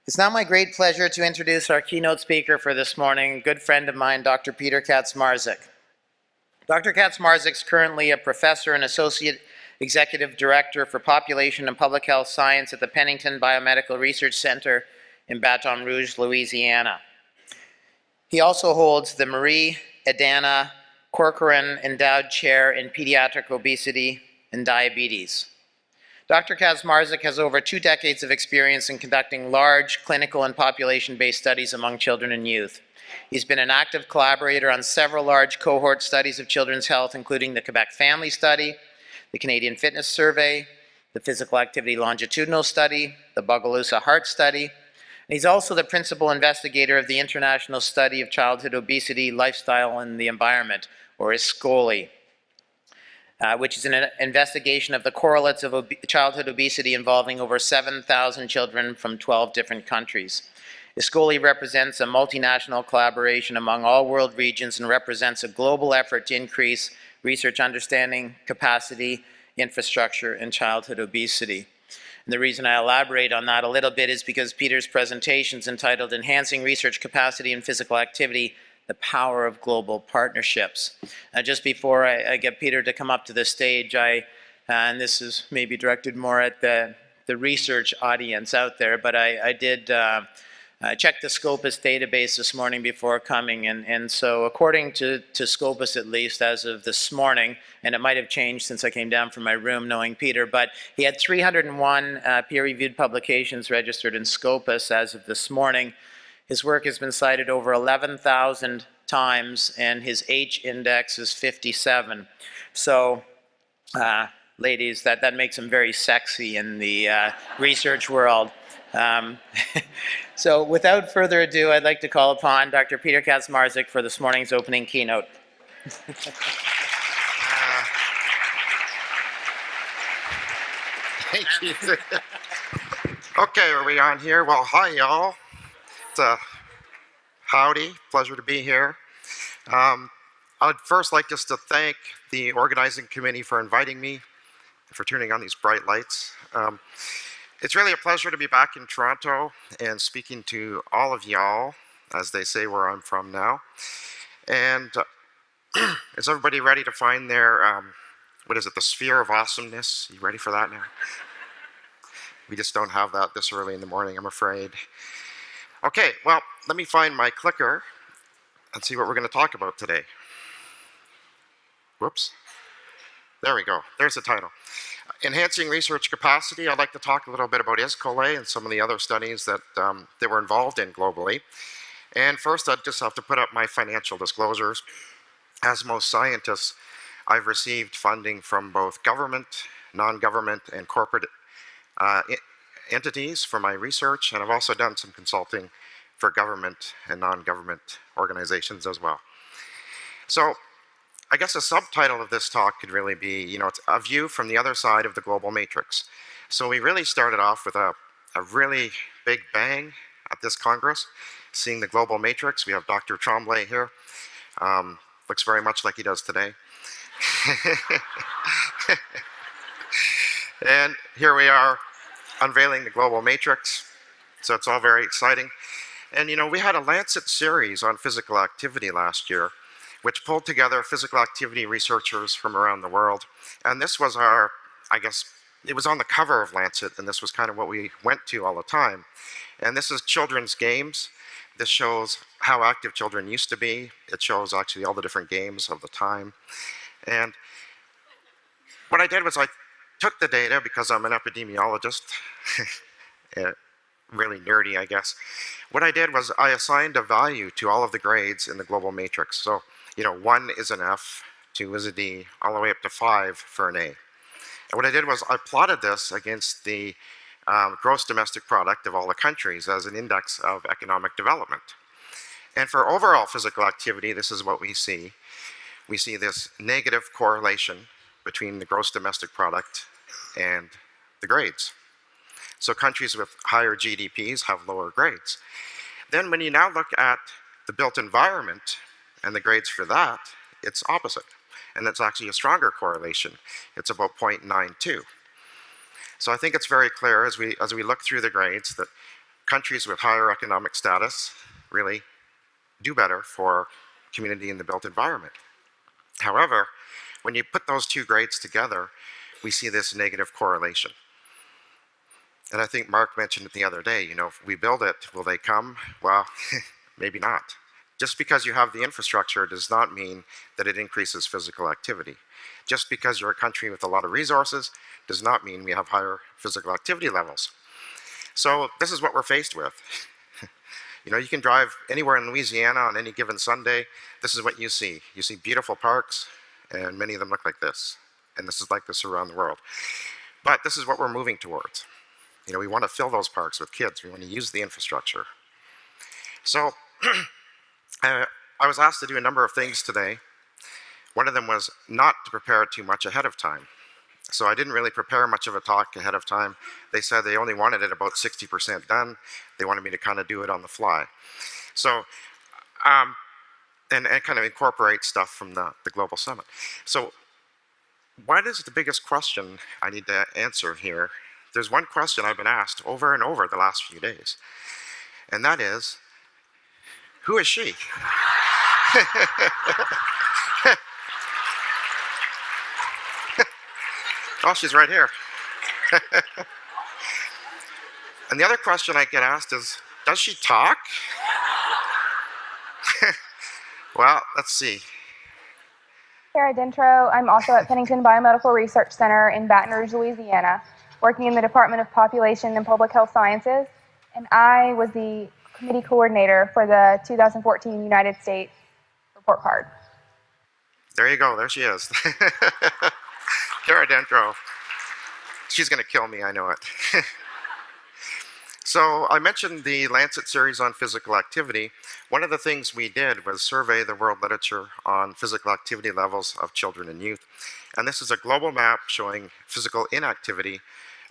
It's now my great pleasure to introduce our keynote speaker for this morning, a good friend of mine, Dr. Peter Katzmarzyk. Dr. Katzmarzyk is currently a professor and associate executive director for population and public health science at the Pennington Biomedical Research Center in Baton Rouge, Louisiana. He also holds the Marie Adana Corcoran Endowed Chair in Pediatric Obesity and Diabetes. Dr. Katzmarzyk has over 2 decades of experience in conducting large clinical and population-based studies among children and youth. He's been an active collaborator on several large cohort studies of children's health, including the Quebec Family Study, the Canadian Fitness Survey, the Physical Activity Longitudinal Study, the Bogalusa Heart Study. And he's also the principal investigator of the International Study of Childhood Obesity, Lifestyle, and the Environment, or ISCOLI. Which is an investigation of the correlates of childhood obesity involving over 7,000 children from 12 different countries. ISCOLI represents a multinational collaboration among all world regions and represents a global effort to increase research understanding, capacity, infrastructure, and childhood obesity. And the reason I elaborate on that a little bit is because Peter's presentation is entitled Enhancing Research Capacity and Physical Activity, the Power of Global Partnerships. Just before I get Peter to come up to the stage, and this is maybe directed more at the research audience out there, but I did check the Scopus database this morning before coming, and so according to Scopus, at least as of this morning, and it might have changed since I came down from my room knowing Peter, but he had 301 peer-reviewed publications registered in Scopus as of this morning. His work has been cited over 11,000 times, and his H index is 57. So, ladies, that makes him very sexy in the research world. So, without further ado, I'd like to call upon Dr. Peter Katzmarzyk for this morning's opening keynote. Thank you. Okay, are we on here? Well, hi, y'all. Howdy, pleasure to be here. I'd first like just to thank the organizing committee for inviting me, for turning on these bright lights. It's really a pleasure to be back in Toronto and speaking to all of y'all, as they say where I'm from now. And is everybody ready to find their, what is it, the sphere of awesomeness? You ready for that now? We just don't have that this early in the morning, I'm afraid. Okay, well, let me find my clicker and see what we're going to talk about today. Whoops. There we go. There's the title. Enhancing Research Capacity. I'd like to talk a little bit about ISCOLI and some of the other studies that they were involved in globally. And first, I'd just have to put up my financial disclosures. As most scientists, I've received funding from both government, non-government, and corporate entities for my research, and I've also done some consulting for government and non-government organizations as well. So I guess a subtitle of this talk could really be, it's a view from the other side of the global matrix. So we really started off with a really big bang at this Congress, seeing the global matrix. We have Dr. Tremblay here. Looks very much like he does today. And here we are, unveiling the global matrix, so it's all very exciting. And we had a Lancet series on physical activity last year, which pulled together physical activity researchers from around the world. And this was our, I guess, it was on the cover of Lancet, and this was kind of what we went to all the time. And this is children's games. This shows how active children used to be. It shows actually all the different games of the time. And what I did was I took the data, because I'm an epidemiologist, really nerdy, I guess. What I did was I assigned a value to all of the grades in the global matrix. So, 1 is an F, 2 is a D, all the way up to 5 for an A. And what I did was I plotted this against the gross domestic product of all the countries as an index of economic development. And for overall physical activity, this is what we see. We see this negative correlation between the gross domestic product and the grades. So countries with higher GDPs have lower grades. Then when you now look at the built environment and the grades for that, it's opposite. And that's actually a stronger correlation. It's about 0.92. So I think it's very clear as we look through the grades that countries with higher economic status really do better for community in the built environment. However, when you put those two grades together, we see this negative correlation. And I think Mark mentioned it the other day, if we build it, will they come? Well, maybe not. Just because you have the infrastructure does not mean that it increases physical activity. Just because you're a country with a lot of resources does not mean we have higher physical activity levels. So this is what we're faced with. You can drive anywhere in Louisiana on any given Sunday. This is what you see. You see beautiful parks, and many of them look like this. And this is like this around the world. But this is what we're moving towards. We want to fill those parks with kids. We want to use the infrastructure. So I was asked to do a number of things today. One of them was not to prepare too much ahead of time. So I didn't really prepare much of a talk ahead of time. They said they only wanted it about 60% done. They wanted me to kind of do it on the fly. So, and kind of incorporate stuff from the Global Summit. So what is the biggest question I need to answer here? There's one question I've been asked over and over the last few days. And that is, who is she? Oh, she's right here. And the other question I get asked is, does she talk? Well, let's see. Sarah Dentro. I'm also at Pennington Biomedical Research Center in Baton Rouge, Louisiana, working in the Department of Population and Public Health Sciences, and I was the committee coordinator for the 2014 United States report card. There you go, there she is. Sarah Dentro. She's gonna kill me, I know it. So I mentioned the Lancet series on physical activity. One of the things we did was survey the world literature on physical activity levels of children and youth. And this is a global map showing physical inactivity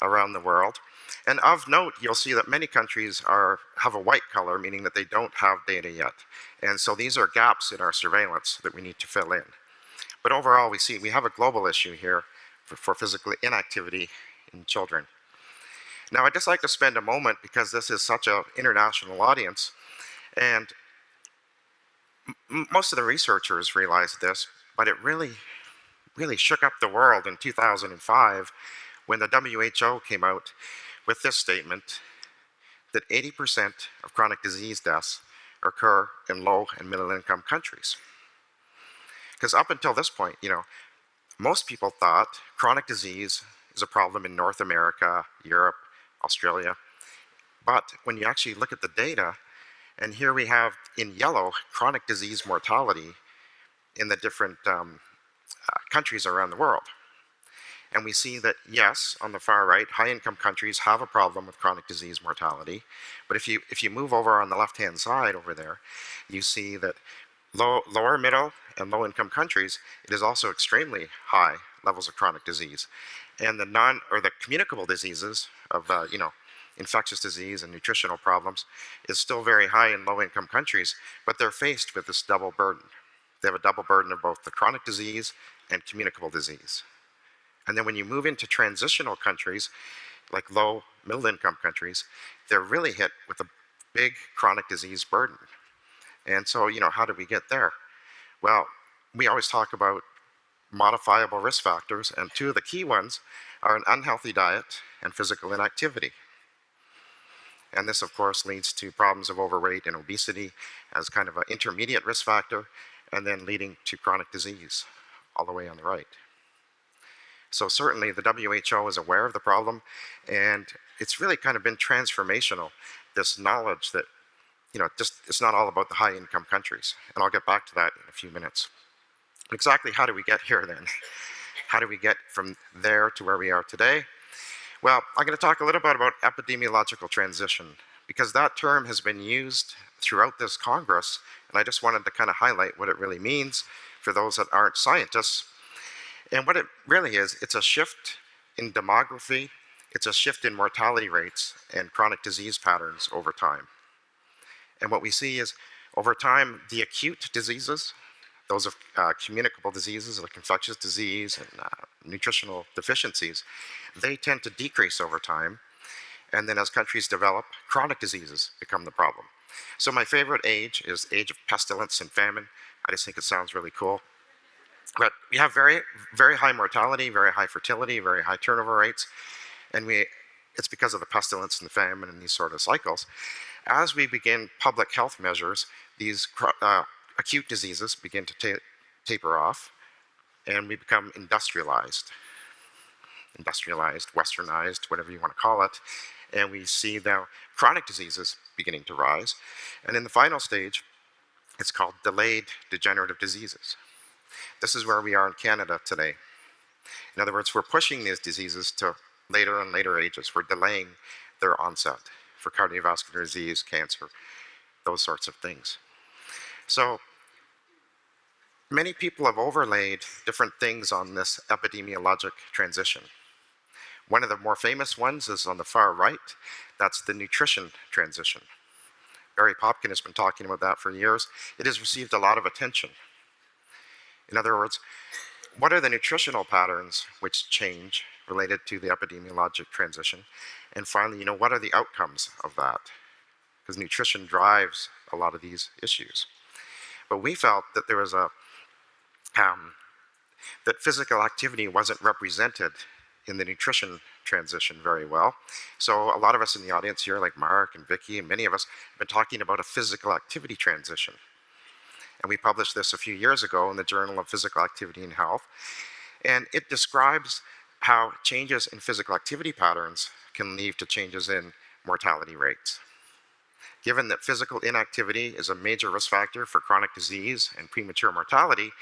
around the world. And of note, you'll see that many countries have a white color, meaning that they don't have data yet. And so these are gaps in our surveillance that we need to fill in. But overall, we have a global issue here for physical inactivity in children. Now, I'd just like to spend a moment, because this is such an international audience, and most of the researchers realized this, but it really shook up the world in 2005 when the WHO came out with this statement that 80% of chronic disease deaths occur in low and middle income countries. Because up until this point, most people thought chronic disease is a problem in North America, Europe, Australia. But when you actually look at the data, and here we have in yellow chronic disease mortality in the different countries around the world. And we see that, yes, on the far right, high-income countries have a problem with chronic disease mortality. But if you move over on the left-hand side over there, you see that lower, middle, and low-income countries, it is also extremely high levels of chronic disease. And the communicable diseases of, infectious disease and nutritional problems is still very high in low-income countries, but they're faced with this double burden. They have a double burden of both the chronic disease and communicable disease. And then when you move into transitional countries, like low, middle-income countries, they're really hit with a big chronic disease burden. And so, how do we get there? Well, we always talk about modifiable risk factors, and two of the key ones are an unhealthy diet and physical inactivity. And this, of course, leads to problems of overweight and obesity as kind of an intermediate risk factor, and then leading to chronic disease all the way on the right. So certainly the WHO is aware of the problem, and it's really kind of been transformational, this knowledge that, it's not all about the high-income countries. And I'll get back to that in a few minutes. Exactly how do we get here then? How do we get from there to where we are today? Well, I'm going to talk a little bit about epidemiological transition, because that term has been used throughout this Congress, and I just wanted to kind of highlight what it really means for those that aren't scientists. And what it really is, it's a shift in demography, it's a shift in mortality rates and chronic disease patterns over time. And what we see is, over time, the acute diseases, those of communicable diseases like infectious disease and nutritional deficiencies, they tend to decrease over time. And then as countries develop, chronic diseases become the problem. So my favorite age is the age of pestilence and famine. I just think it sounds really cool. But we have very, very high mortality, very high fertility, very high turnover rates, and it's because of the pestilence and the famine and these sort of cycles. As we begin public health measures, these acute diseases begin to taper off, and we become industrialized, westernized, whatever you want to call it. And we see now chronic diseases beginning to rise. And in the final stage, it's called delayed degenerative diseases. This is where we are in Canada today. In other words, we're pushing these diseases to later and later ages. We're delaying their onset for cardiovascular disease, cancer, those sorts of things. So many people have overlaid different things on this epidemiologic transition. One of the more famous ones is on the far right. That's the nutrition transition. Barry Popkin has been talking about that for years. It has received a lot of attention. In other words, what are the nutritional patterns which change related to the epidemiologic transition? And finally, what are the outcomes of that? Because nutrition drives a lot of these issues. But we felt that there was that physical activity wasn't represented in the nutrition transition very well. So a lot of us in the audience here, like Mark and Vicky and many of us, have been talking about a physical activity transition. And we published this a few years ago in the Journal of Physical Activity and Health. And it describes how changes in physical activity patterns can lead to changes in mortality rates. Given that physical inactivity is a major risk factor for chronic disease and premature mortality,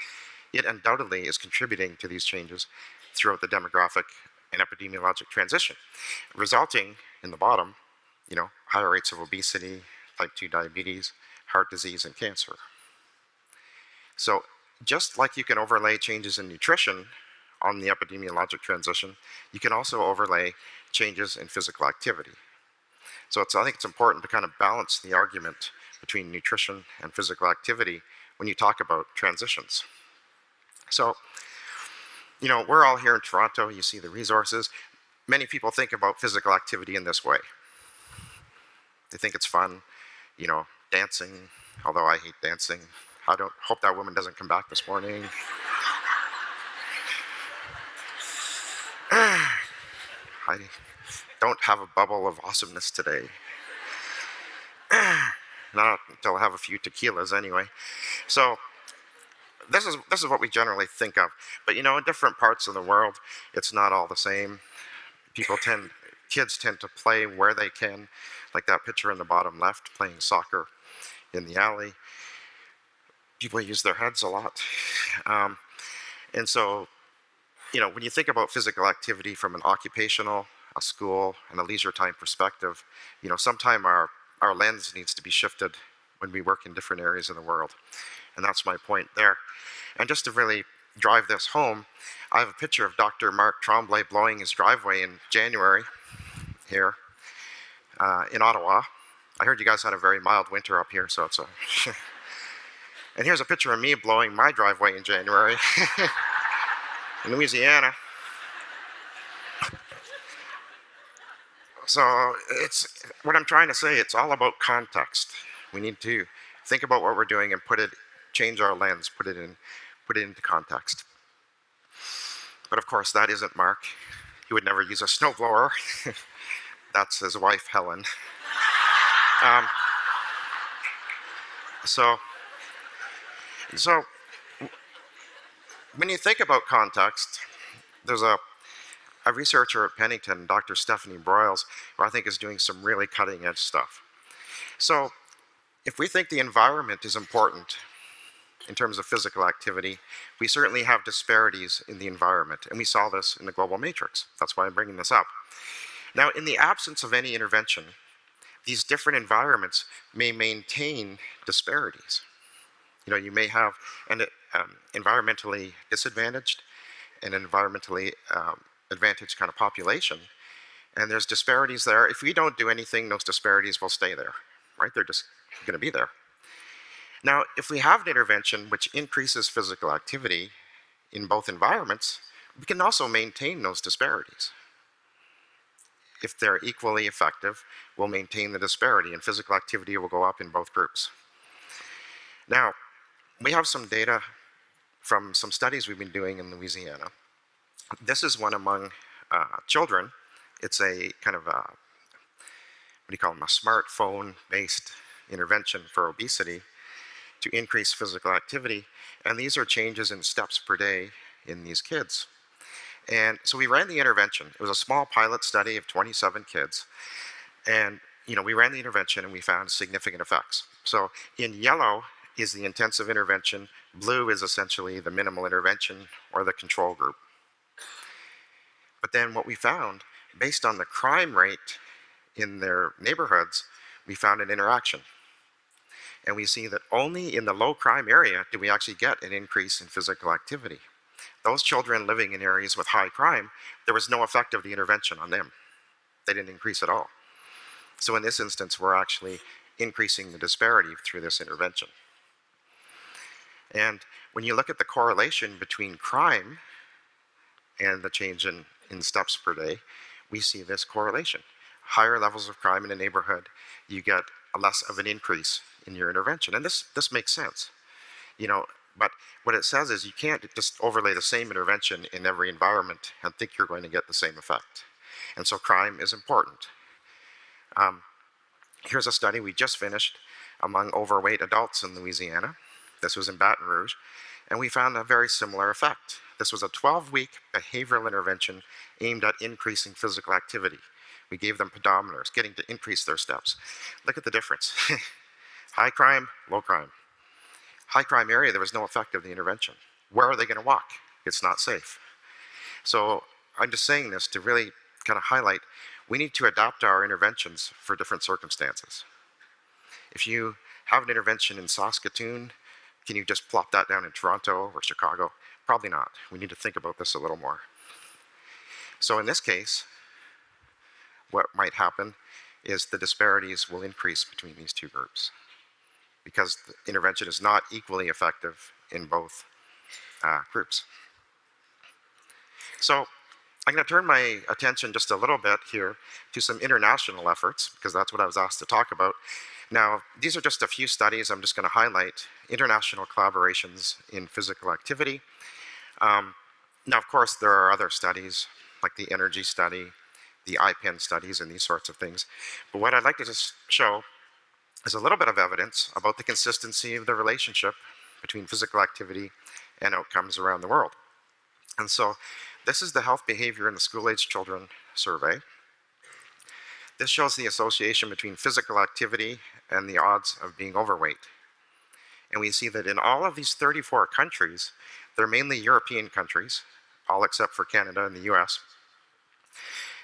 it undoubtedly is contributing to these changes throughout the demographic and epidemiologic transition, resulting in the bottom, higher rates of obesity, type 2 diabetes, heart disease, and cancer. So just like you can overlay changes in nutrition on the epidemiologic transition, you can also overlay changes in physical activity. So I think it's important to kind of balance the argument between nutrition and physical activity when you talk about transitions. So, we're all here in Toronto, you see the resources. Many people think about physical activity in this way. They think it's fun, dancing, although I hate dancing. I don't hope that woman doesn't come back this morning. I don't have a bubble of awesomeness today. Not until I have a few tequilas anyway. So this is what we generally think of. But in different parts of the world, it's not all the same. Kids tend to play where they can, like that picture in the bottom left, playing soccer in the alley. People use their heads a lot. And so, when you think about physical activity from an occupational, a school, and a leisure time perspective, sometime our lens needs to be shifted when we work in different areas of the world. And that's my point there. And just to really drive this home, I have a picture of Dr. Mark Tremblay blowing his driveway in January here in Ottawa. I heard you guys had a very mild winter up here, so it's a... And here's a picture of me blowing my driveway in January in Louisiana. So what I'm trying to say, it's all about context. We need to think about what we're doing and change our lens, put it into context. But of course, that isn't Mark. He would never use a snowblower. That's his wife, Helen. So when you think about context, there's a researcher at Pennington, Dr. Stephanie Broyles, who I think is doing some really cutting edge stuff. So if we think the environment is important in terms of physical activity, we certainly have disparities in the environment, and we saw this in the global matrix. That's why I'm bringing this up. Now, in the absence of any intervention, these different environments may maintain disparities. You may have an environmentally disadvantaged and environmentally advantaged kind of population, and there's disparities there. If we don't do anything, those disparities will stay there, right? They're just going to be there. Now, if we have an intervention which increases physical activity in both environments, we can also maintain those disparities. if they're equally effective, will maintain the disparity, and physical activity will go up in both groups. Now, we have some data from some studies we've been doing in Louisiana. This is one among children. It's a kind of a, what do you call them, a smartphone-based intervention for obesity to increase physical activity. And these are changes in steps per day in these kids. And so we ran the intervention. It was a small pilot study of 27 kids. And we ran the intervention and we found significant effects. So in yellow is the intensive intervention. Blue is essentially the minimal intervention or the control group. But then what we found, based on the crime rate in their neighborhoods, we found an interaction. And we see that only in the low crime area do we actually get an increase in physical activity. Those children living in areas with high crime, there was no effect of the intervention on them. They didn't increase at all. So in this instance, we're actually increasing the disparity through this intervention. And when you look at the correlation between crime and the change in steps per day, we see this correlation. Higher levels of crime in a neighborhood, you get less of an increase in your intervention. And this makes sense. But what it says is you can't just overlay the same intervention in every environment and think you're going to get the same effect. And so crime is important. Here's a study we just finished among overweight adults in Louisiana. This was in Baton Rouge, and we found a very similar effect. This was a 12-week behavioral intervention aimed at increasing physical activity. We gave them pedometers, getting to increase their steps. Look at the difference. High crime, low crime. High crime area, there was no effect of the intervention. Where are they going to walk? It's not safe. So I'm just saying this to really kind of highlight, we need to adapt our interventions for different circumstances. If you have an intervention in Saskatoon, can you just plop that down in Toronto or Chicago? Probably not. We need to think about this a little more. So in this case, what might happen is the disparities will increase between these two groups because the intervention is not equally effective in both groups. So I'm going to turn my attention just a little bit here to some international efforts because that's what I was asked to talk about. Now, these are just a few studies I'm just going to highlight, international collaborations in physical activity. Now, of course, there are other studies like the energy study, the IPEN studies, and these sorts of things. But what I'd like to just show is a little bit of evidence about the consistency of the relationship between physical activity and outcomes around the world. And so this is the Health Behavior in the School-Aged Children survey. This shows the association between physical activity and the odds of being overweight. And we see that in all of these 34 countries, they're mainly European countries, all except for Canada and the US.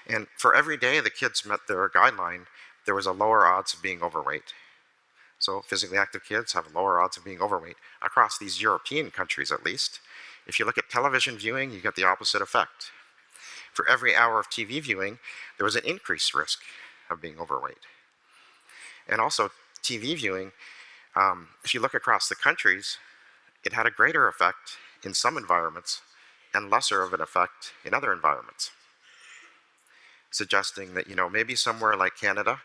And for every day the kids met their guideline, there was a lower odds of being overweight. So physically active kids have lower odds of being overweight across these European countries at least. If you look at television viewing, you get the opposite effect. For every hour of TV viewing, there was an increased risk of being overweight. And also TV viewing, if you look across the countries, it had a greater effect in some environments and lesser of an effect in other environments, suggesting that maybe somewhere like Canada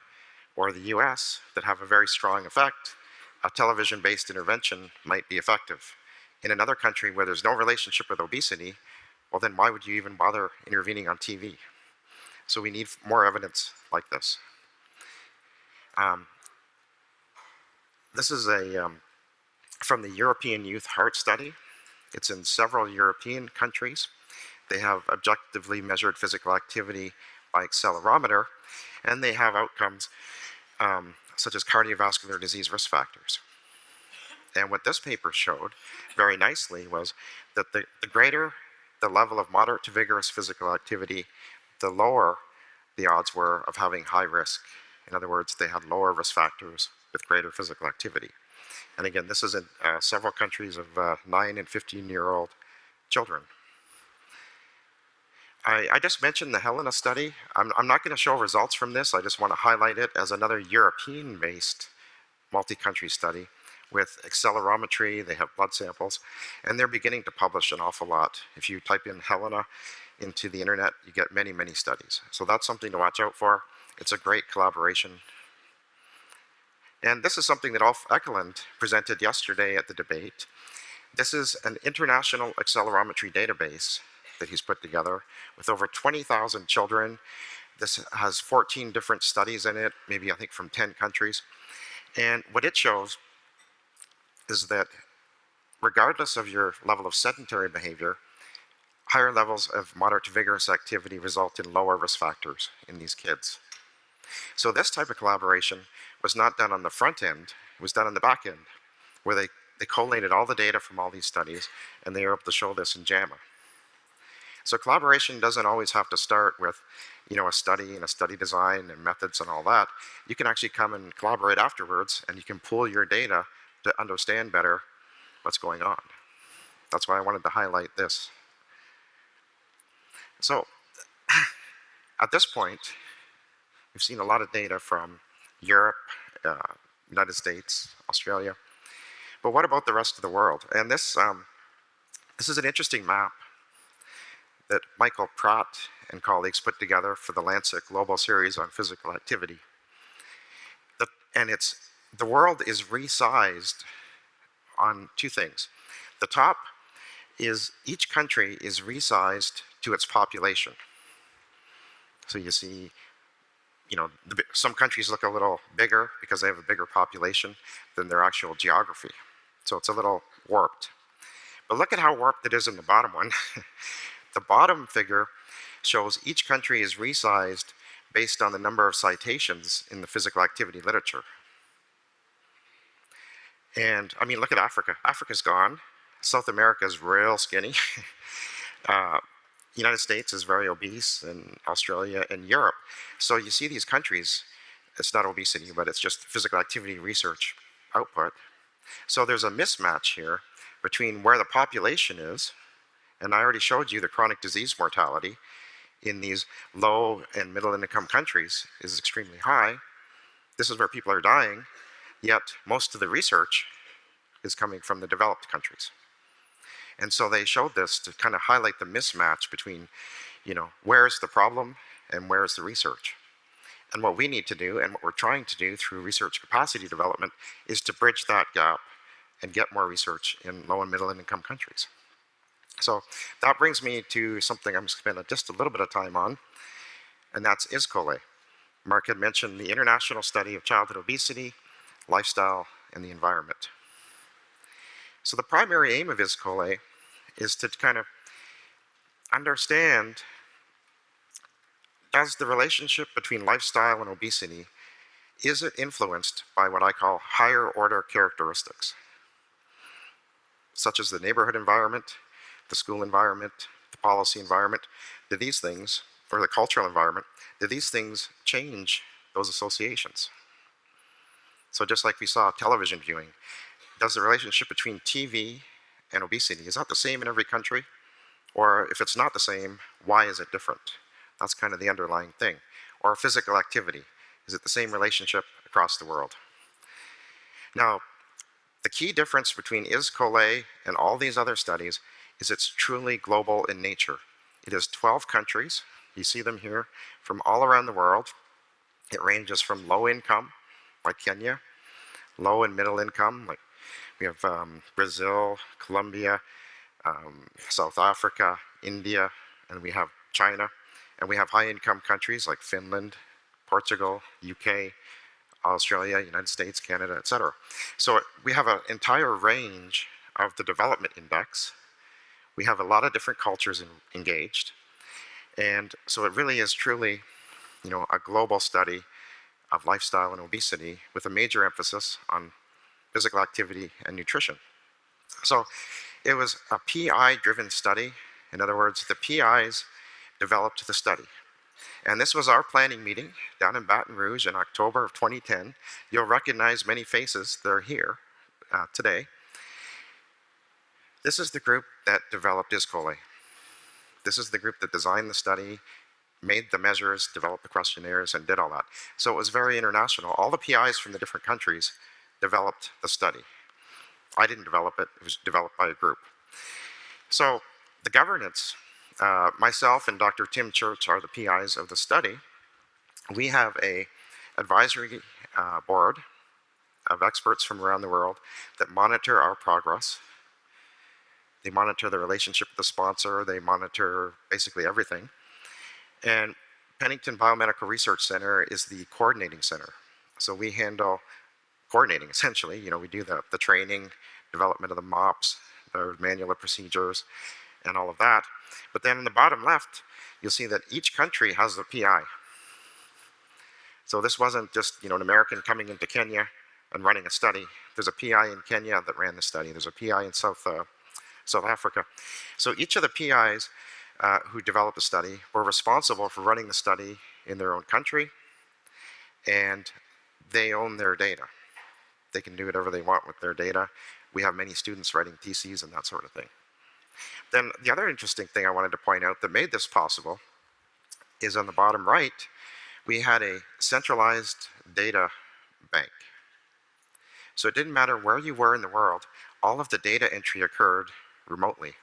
or the US that have a very strong effect, a television-based intervention might be effective. In another country where there's no relationship with obesity, well then why would you even bother intervening on TV? So we need more evidence like this. This is from the European Youth Heart Study. It's in several European countries. They have objectively measured physical activity by accelerometer, and they have outcomes such as cardiovascular disease risk factors. And what this paper showed very nicely was that the greater the level of moderate to vigorous physical activity, the lower the odds were of having high risk. In other words, they had lower risk factors with greater physical activity. And again, this is in several countries of 9 and 15-year-old children. I just mentioned the Helena study. I'm not going to show results from this. I just want to highlight it as another European-based multi-country study with accelerometry. They have blood samples, and they're beginning to publish an awful lot. If you type in Helena into the internet, you get many, many studies. So that's something to watch out for. It's a great collaboration. And this is something that Ulf Ekelund presented yesterday at the debate. This is an international accelerometry database that he's put together with over 20,000 children. This has 14 different studies in it, maybe I think from 10 countries. And what it shows is that regardless of your level of sedentary behavior, higher levels of moderate to vigorous activity result in lower risk factors in these kids. So this type of collaboration was not done on the front end, it was done on the back end, where they collated all the data from all these studies, and they were able to show this in JAMA. So collaboration doesn't always have to start with, a study and a study design and methods and all that. You can actually come and collaborate afterwards, and you can pool your data to understand better what's going on. That's why I wanted to highlight this. So at this point, we've seen a lot of data from Europe, United States, Australia. But what about the rest of the world? And this is an interesting map that Michael Pratt and colleagues put together for the Lancet Global Series on Physical Activity. The world is resized on two things. The top is each country is resized to its population. So you see, some countries look a little bigger because they have a bigger population than their actual geography. So it's a little warped. But look at how warped it is in the bottom one. The bottom figure shows each country is resized based on the number of citations in the physical activity literature. And I mean, look at Africa. Africa's gone. South America is real skinny. United States is very obese, and Australia and Europe. So you see these countries, it's not obesity, but it's just physical activity research output. So there's a mismatch here between where the population is, and I already showed you the chronic disease mortality in these low and middle income countries is extremely high. This is where people are dying, yet most of the research is coming from the developed countries. And so they showed this to kind of highlight the mismatch between, where's the problem and where's the research. And what we need to do, and what we're trying to do through research capacity development, is to bridge that gap and get more research in low and middle income countries. So that brings me to something I'm going to spend just a little bit of time on, and that's ISCOLE. Mark had mentioned the International Study of Childhood Obesity, Lifestyle, and the Environment. So the primary aim of ISCOLE is to kind of understand, does the relationship between lifestyle and obesity, is it influenced by what I call higher order characteristics, such as the neighborhood environment, the school environment, the policy environment? Do these things, or the cultural environment, do these things change those associations? So just like we saw television viewing, does the relationship between TV and obesity, is that the same in every country? Or if it's not the same, why is it different? That's kind of the underlying thing. Or physical activity, is it the same relationship across the world? Now, the key difference between ISCOLE and all these other studies is it's truly global in nature. It is 12 countries, you see them here, from all around the world. It ranges from low income, like Kenya, low and middle income, like we have Brazil, Colombia, South Africa, India, and we have China. And we have high income countries like Finland, Portugal, UK, Australia, United States, Canada, etc. So we have an entire range of the development index. We have a lot of different cultures engaged. And so it really is truly, a global study of lifestyle and obesity with a major emphasis on physical activity and nutrition. So it was a PI-driven study. In other words, the PIs developed the study. And this was our planning meeting down in Baton Rouge in October of 2010. You'll recognize many faces that are here today. This is the group that developed ISCOLE. This is the group that designed the study, made the measures, developed the questionnaires, and did all that. So it was very international. All the PIs from the different countries developed the study. I didn't develop it, it was developed by a group. So the governance myself and Dr. Tim Church are the PIs of the study. We have a advisory board of experts from around the world that monitor our progress. They monitor the relationship with the sponsor. They monitor basically everything. And Pennington Biomedical Research Center is the coordinating center. So we handle coordinating, essentially. You know, we do the training, development of the MOPS, the manual of procedures, and all of that. But then in the bottom left, you'll see that each country has a PI. So this wasn't just, you know, an American coming into Kenya and running a study. There's a PI in Kenya that ran the study. There's a PI in South Africa. So each of the PIs who developed the study were responsible for running the study in their own country, and they own their data. They can do whatever they want with their data. We have many students writing theses and that sort of thing. Then the other interesting thing I wanted to point out that made this possible is on the bottom right, we had a centralized data bank. So it didn't matter where you were in the world, all of the data entry occurred remotely.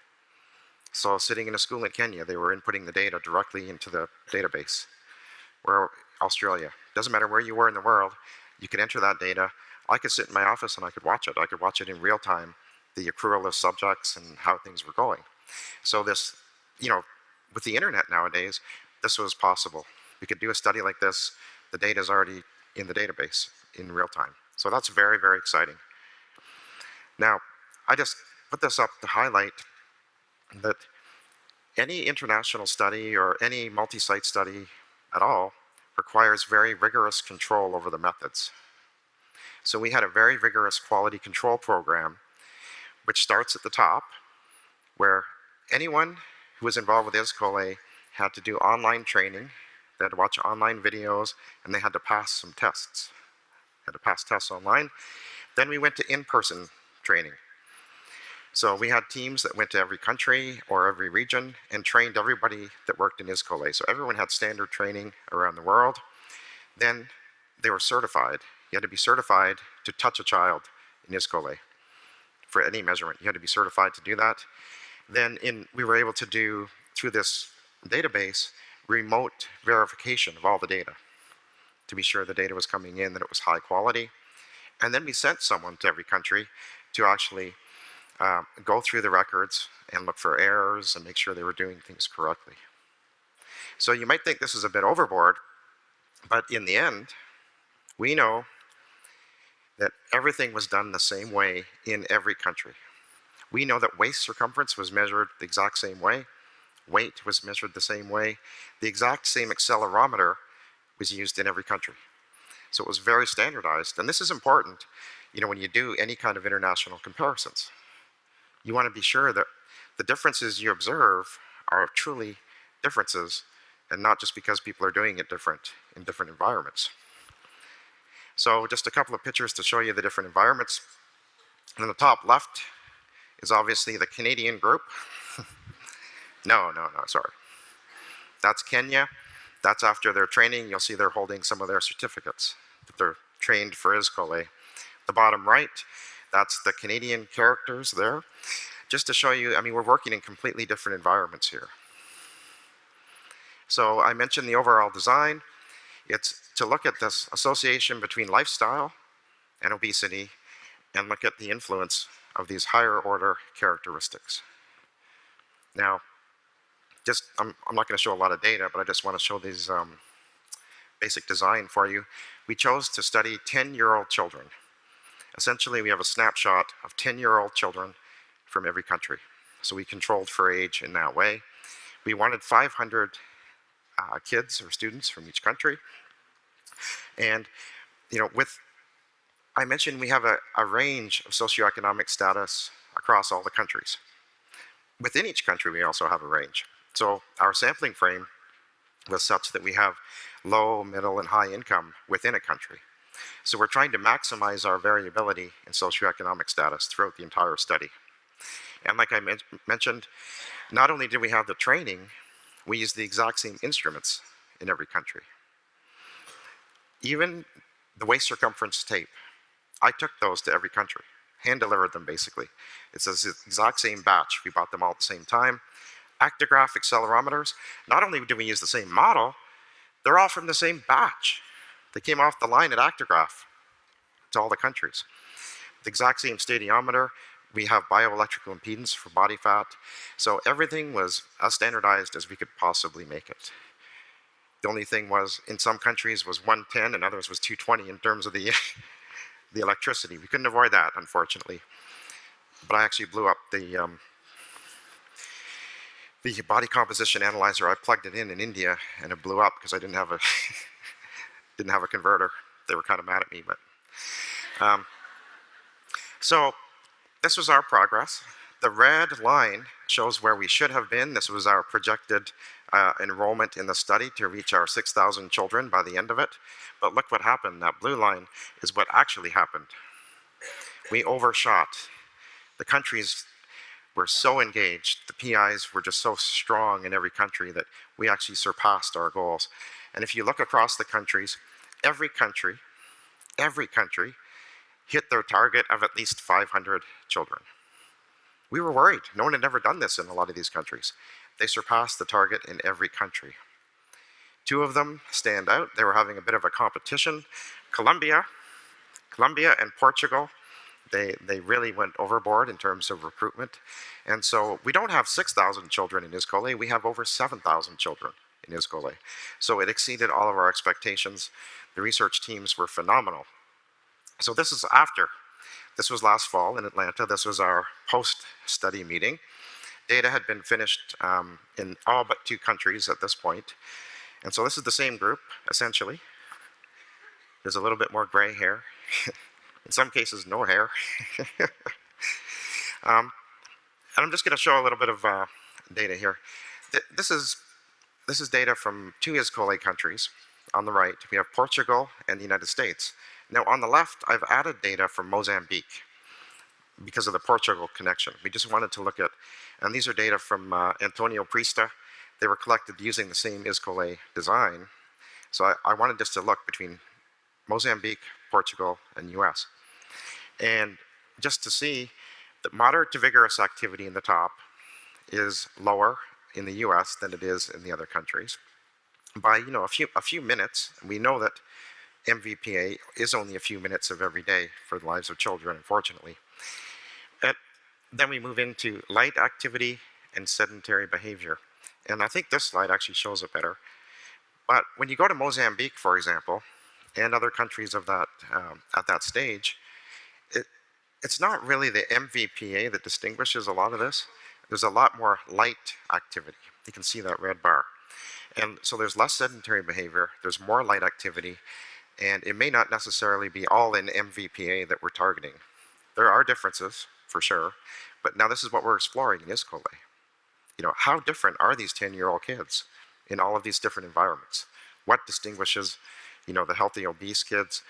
So sitting in a school in Kenya, they were inputting the data directly into the database. Where Australia, doesn't matter where you were in the world, you could enter that data. I could sit in my office and I could watch it. I could watch it in real time, the accrual of subjects and how things were going. So this, you know, with the internet nowadays, this was possible. We could do a study like this. The data is already in the database in real time. So that's very, very exciting. Now, I just put this up to highlight that any international study or any multi-site study at all requires very rigorous control over the methods. So we had a very vigorous quality control program, which starts at the top, where anyone who was involved with ISCOLE had to do online training, they had to watch online videos, and they had to pass some tests. Had to pass tests online. Then we went to in-person training. So we had teams that went to every country or every region and trained everybody that worked in ISCOLE. So everyone had standard training around the world. Then they were certified. You had to be certified to touch a child in ISCOLE for any measurement. You had to be certified to do that. Then we were able to do, through this database, remote verification of all the data to be sure the data was coming in, that it was high quality. And then we sent someone to every country to actually go through the records and look for errors and make sure they were doing things correctly. So you might think this is a bit overboard, but in the end, we know that everything was done the same way in every country. We know that waist circumference was measured the exact same way, weight was measured the same way, the exact same accelerometer was used in every country. So it was very standardized, and this is important, you know, when you do any kind of international comparisons. You want to be sure that the differences you observe are truly differences and not just because people are doing it different in different environments. So just a couple of pictures to show you the different environments. On the top left is obviously the Canadian group. No, sorry. That's Kenya. That's after their training. You'll see they're holding some of their certificates that they're trained for ISCOLE. The bottom right, that's the Canadian characters there. Just to show you, I mean, we're working in completely different environments here. So I mentioned the overall design. It's to look at this association between lifestyle and obesity and look at the influence of these higher order characteristics. Now, I'm not going to show a lot of data, but I just want to show these basic design for you. We chose to study 10-year-old children. Essentially, we have a snapshot of 10-year-old children from every country. So we controlled for age in that way. We wanted 500 kids or students from each country. And, you know, I mentioned we have a range of socioeconomic status across all the countries. Within each country, we also have a range. So our sampling frame was such that we have low, middle, and high income within a country. So we're trying to maximize our variability in socioeconomic status throughout the entire study. And like I mentioned, not only did we have the training, we used the exact same instruments in every country. Even the waist circumference tape, I took those to every country, hand-delivered them basically. It's the exact same batch. We bought them all at the same time. Actigraph accelerometers, not only do we use the same model, they're all from the same batch. They came off the line at Actigraph to all the countries. The exact same stadiometer. We have bioelectrical impedance for body fat. So everything was as standardized as we could possibly make it. The only thing was, in some countries was 110 and others was 220 in terms of the, the electricity. We couldn't avoid that, unfortunately. But I actually blew up the body composition analyzer. I plugged it in India, and it blew up because I didn't have a didn't have a converter. They were kind of mad at me, but so this was our progress. The red line shows where we should have been. This was our projected enrollment in the study to reach our 6,000 children by the end of it. But look what happened. That blue line is what actually happened. We overshot. The countries were so engaged. The PIs were just so strong in every country that we actually surpassed our goals. And if you look across the countries, every country hit their target of at least 500 children. We were worried. No one had ever done this in a lot of these countries. They surpassed the target in every country. Two of them stand out. They were having a bit of a competition. Colombia and Portugal, they really went overboard in terms of recruitment. And so we don't have 6,000 children in ISCOLE, we have over 7,000 children in ISCOLE. So it exceeded all of our expectations. The research teams were phenomenal. So this is after. This was last fall in Atlanta. This was our post-study meeting. Data had been finished in all but 2 countries at this point. And so this is the same group, essentially. There's a little bit more gray hair. In some cases, no hair. And I'm just going to show a little bit of data here. This is data from 2 ISCOLE countries. On the right, we have Portugal and the United States. Now on the left, I've added data from Mozambique because of the Portugal connection. We just wanted to look at, and these are data from Antonio Prista. They were collected using the same ISCOLE design. So I wanted just to look between Mozambique, Portugal, and US. And just to see that moderate to vigorous activity in the top is lower in the US than it is in the other countries by a few minutes. We know that MVPA is only a few minutes of every day for the lives of children, unfortunately. And then we move into light activity and sedentary behavior. And I think this slide actually shows it better. But when you go to Mozambique, for example, and other countries of that at that stage, it's not really the MVPA that distinguishes a lot of this. There's a lot more light activity. You can see that red bar. And so there's less sedentary behavior, there's more light activity, and it may not necessarily be all in MVPA that we're targeting. There are differences, for sure, but now this is what we're exploring in ISCOLE. How different are these 10-year-old kids in all of these different environments? What distinguishes, the healthy obese kids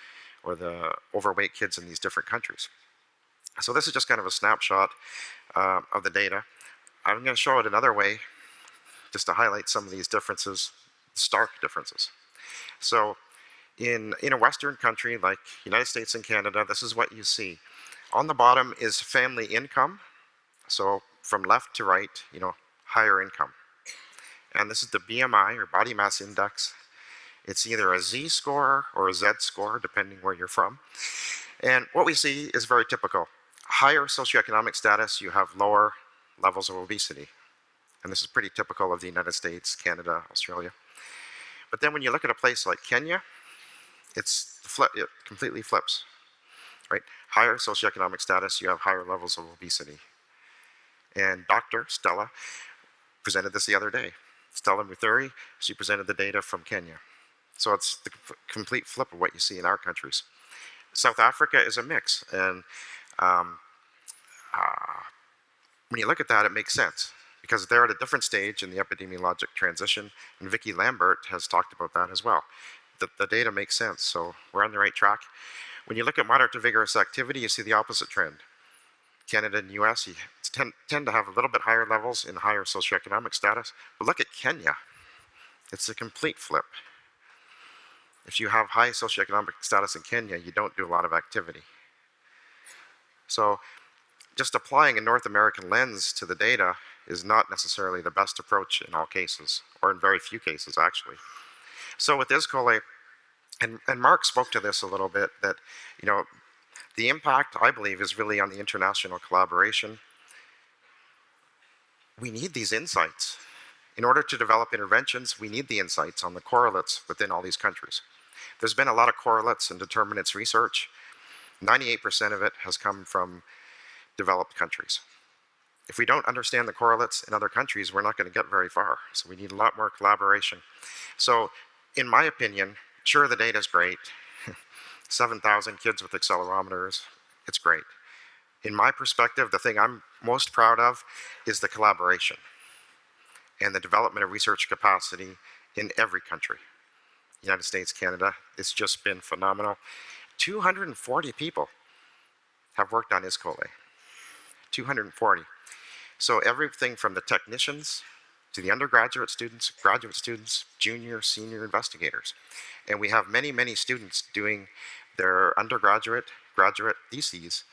or the overweight kids in these different countries? So this is just kind of a snapshot of the data. I'm going to show it another way, just to highlight some of these differences, stark differences. So in a Western country like United States and Canada, this is what you see. On the bottom is family income. So from left to right, higher income. And this is the BMI, or body mass index. It's either a Z score or a Z score, depending where you're from. And what we see is very typical. Higher socioeconomic status, you have lower levels of obesity. And this is pretty typical of the United States, Canada, Australia. But then when you look at a place like Kenya, it completely flips, right? Higher socioeconomic status, you have higher levels of obesity. And Dr. Stella presented this the other day. Stella Muthuri, she presented the data from Kenya. So it's the complete flip of what you see in our countries. South Africa is a mix, and when you look at that, it makes sense, because they're at a different stage in the epidemiologic transition, and Vicki Lambert has talked about that as well. The data makes sense, so we're on the right track. When you look at moderate to vigorous activity, you see the opposite trend. Canada and US, you tend to have a little bit higher levels in higher socioeconomic status, but look at Kenya. It's a complete flip. If you have high socioeconomic status in Kenya, you don't do a lot of activity. So just applying a North American lens to the data is not necessarily the best approach in all cases, or in very few cases actually. So with ISCOLE, and Mark spoke to this a little bit, that the impact, I believe, is really on the international collaboration. We need these insights. In order to develop interventions, we need the insights on the correlates within all these countries. There's been a lot of correlates and determinants research. 98% of it has come from developed countries. If we don't understand the correlates in other countries, we're not going to get very far. So we need a lot more collaboration. So in my opinion, sure, the data is great. 7,000 kids with accelerometers, it's great. In my perspective, the thing I'm most proud of is the collaboration and the development of research capacity in every country. United States, Canada, it's just been phenomenal. 240 people have worked on ISCOLE. 240. So everything from the technicians to the undergraduate students, graduate students, junior, senior investigators. And we have many, many students doing their undergraduate, graduate theses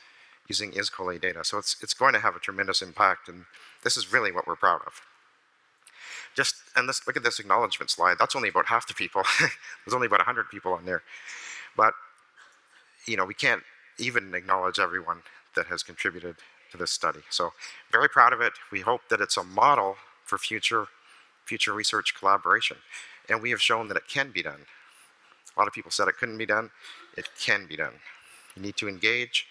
using ISCOLE data. So it's going to have a tremendous impact, and this is really what we're proud of. Look at this acknowledgement slide. That's only about half the people. There's only about 100 people on there. But, we can't even acknowledge everyone that has contributed to this study. So very proud of it. We hope that it's a model for future research collaboration. And we have shown that it can be done. A lot of people said it couldn't be done. It can be done. You need to engage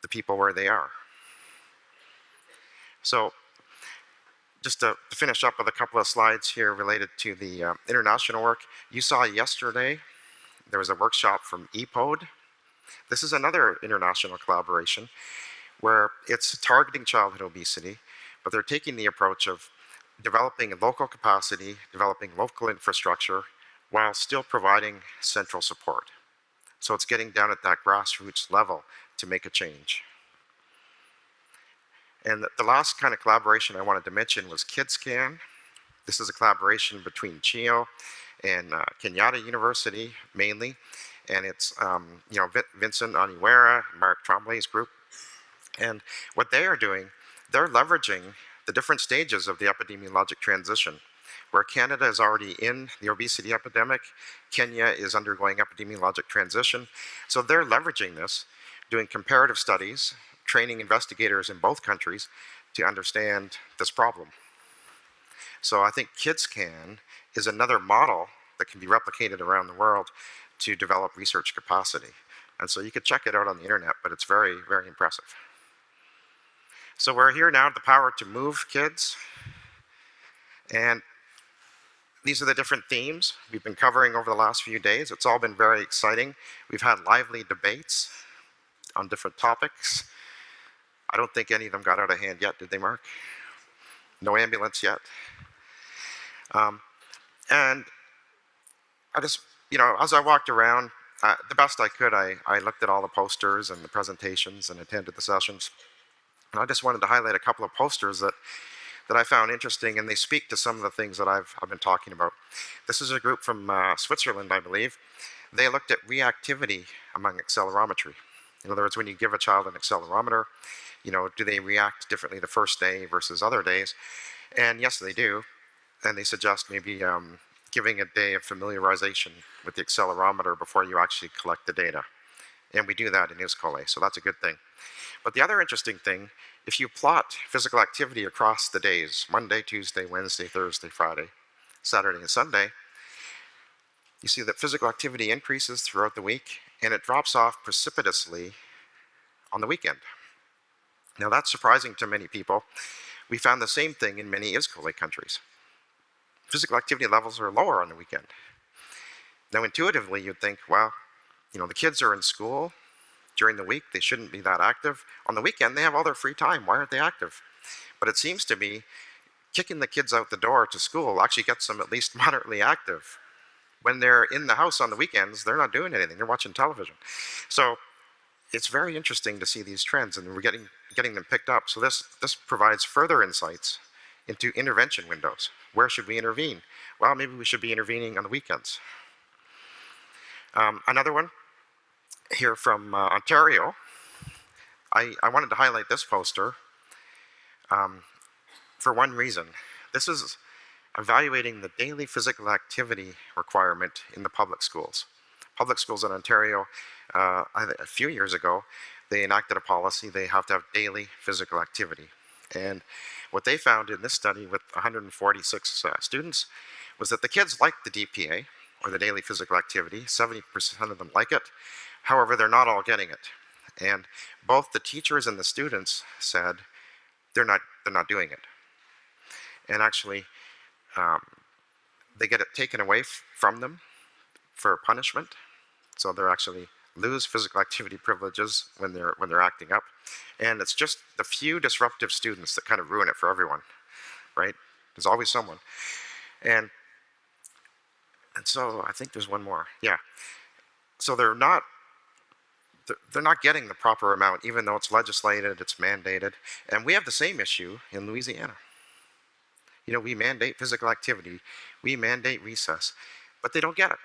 the people where they are. So just to finish up with a couple of slides here related to the international work. You saw yesterday, there was a workshop from EPODE. This is another international collaboration where it's targeting childhood obesity, but they're taking the approach of developing local capacity, developing local infrastructure, while still providing central support. So it's getting down at that grassroots level to make a change. And the last kind of collaboration I wanted to mention was KidScan. This is a collaboration between CHIO and Kenyatta University mainly, and it's Vincent Oniwera, Mark Tremblay's group. And what they are doing, they're leveraging the different stages of the epidemiologic transition. Where Canada is already in the obesity epidemic, Kenya is undergoing epidemiologic transition. So they're leveraging this, doing comparative studies, training investigators in both countries to understand this problem. So I think KidScan is another model that can be replicated around the world to develop research capacity. And so you could check it out on the internet, but it's very, very impressive. So we're here now at the Power to Move kids. And these are the different themes we've been covering over the last few days. It's all been very exciting. We've had lively debates on different topics. I don't think any of them got out of hand yet, did they, Mark? No ambulance yet. And I just, as I walked around, the best I could, I looked at all the posters and the presentations and attended the sessions. And I just wanted to highlight a couple of posters that I found interesting, and they speak to some of the things that I've been talking about. This is a group from Switzerland, I believe. They looked at reactivity among accelerometry. In other words, when you give a child an accelerometer, do they react differently the first day versus other days? And yes, they do. And they suggest maybe giving a day of familiarization with the accelerometer before you actually collect the data. And we do that in ISCOLE, so that's a good thing. But the other interesting thing, if you plot physical activity across the days, Monday, Tuesday, Wednesday, Thursday, Friday, Saturday, and Sunday, you see that physical activity increases throughout the week, and it drops off precipitously on the weekend. Now that's surprising to many people. We found the same thing in many ISCOLE countries. Physical activity levels are lower on the weekend. Now intuitively you'd think, well, the kids are in school during the week, they shouldn't be that active. On the weekend, they have all their free time. Why aren't they active? But it seems to be kicking the kids out the door to school actually gets them at least moderately active. When they're in the house on the weekends, they're not doing anything. They're watching television. So it's very interesting to see these trends, and we're getting them picked up. So this provides further insights into intervention windows. Where should we intervene? Well, maybe we should be intervening on the weekends. Another one here from Ontario. I wanted to highlight this poster for one reason. This is evaluating the daily physical activity requirement in the public schools. Public schools in Ontario, a few years ago, they enacted a policy. They have to have daily physical activity. And what they found in this study with 146 students was that the kids like the DPA, or the daily physical activity. 70% of them like it. However, they're not all getting it. And both the teachers and the students said they're not doing it. And actually, they get it taken away from them for punishment. So they're actually lose physical activity privileges when they're acting up. And it's just the few disruptive students that kind of ruin it for everyone, right? There's always someone. And so I think there's one more. Yeah. So they're not getting the proper amount, even though it's legislated, it's mandated. And we have the same issue in Louisiana. You know, we mandate physical activity, we mandate recess, but they don't get it.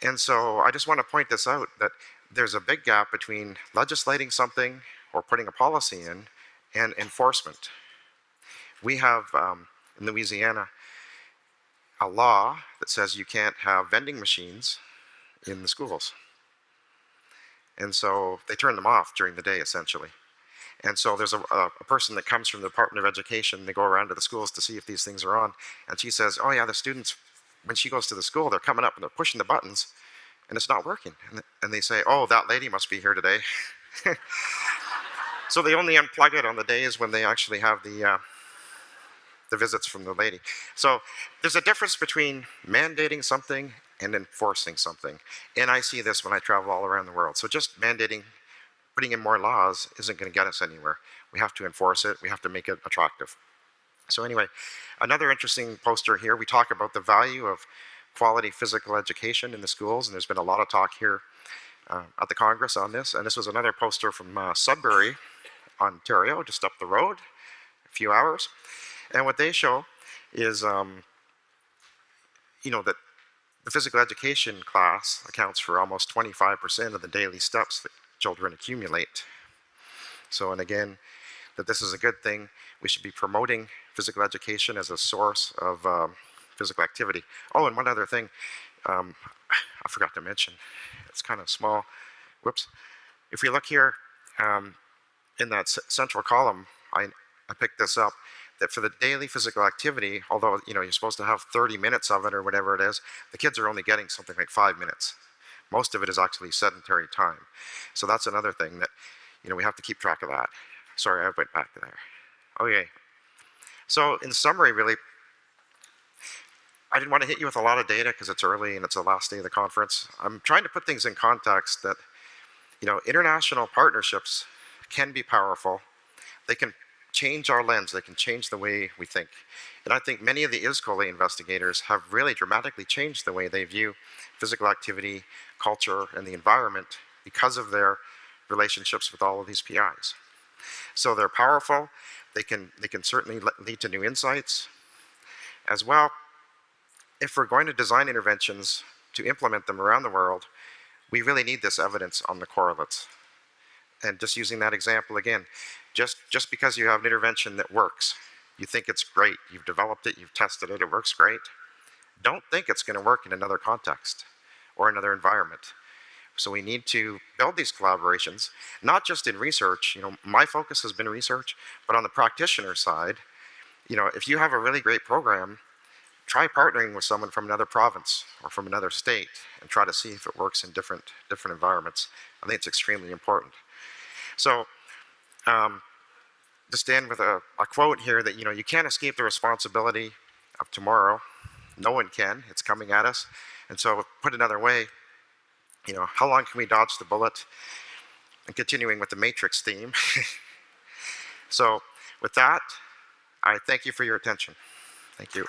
And so I just want to point this out, that there's a big gap between legislating something or putting a policy in and enforcement. We have, in Louisiana, a law that says you can't have vending machines in the schools. And so they turn them off during the day, essentially. And so there's a person that comes from the Department of Education. They go around to the schools to see if these things are on. And she says, oh yeah, the students, when she goes to the school, they're coming up and they're pushing the buttons and it's not working. And they say, oh, that lady must be here today. So they only unplug it on the days when they actually have the visits from the lady. So there's a difference between mandating something and enforcing something. And I see this when I travel all around the world. So just mandating, putting in more laws isn't going to get us anywhere. We have to enforce it. We have to make it attractive. So anyway, another interesting poster here. We talk about the value of quality physical education in the schools, and there's been a lot of talk here at the Congress on this. And this was another poster from Sudbury, Ontario, just up the road, a few hours. And what they show is, you know, that the physical education class accounts for almost 25% of the daily steps that children accumulate. So, and again, that this is a good thing. We should be promoting physical education as a source of physical activity. Oh, and one other thing I forgot to mention. It's kind of small. Whoops. If we look here in that central column, I picked this up, that for the daily physical activity, although you're supposed to have 30 minutes of it or whatever it is, the kids are only getting something like 5 minutes. Most of it is actually sedentary time. So that's another thing that we have to keep track of that. Sorry, I went back to there. Okay. So in summary, really, I didn't want to hit you with a lot of data because it's early and it's the last day of the conference. I'm trying to put things in context that international partnerships can be powerful. They can change our lens. They can change the way we think. And I think many of the ISCOLE investigators have really dramatically changed the way they view physical activity, culture, and the environment because of their relationships with all of these PIs. So they're powerful. They can certainly lead to new insights. As well, if we're going to design interventions to implement them around the world, we really need this evidence on the correlates. And just using that example again, just because you have an intervention that works, you think it's great, you've developed it, you've tested it, it works great, don't think it's going to work in another context or another environment. So we need to build these collaborations, not just in research. My focus has been research, but on the practitioner side, if you have a really great program, try partnering with someone from another province or from another state and try to see if it works in different environments. I think it's extremely important. So just end with a quote here that, you can't escape the responsibility of tomorrow. No one can. It's coming at us. And so put another way, how long can we dodge the bullet? And continuing with the Matrix theme. So with that, I thank you for your attention. Thank you.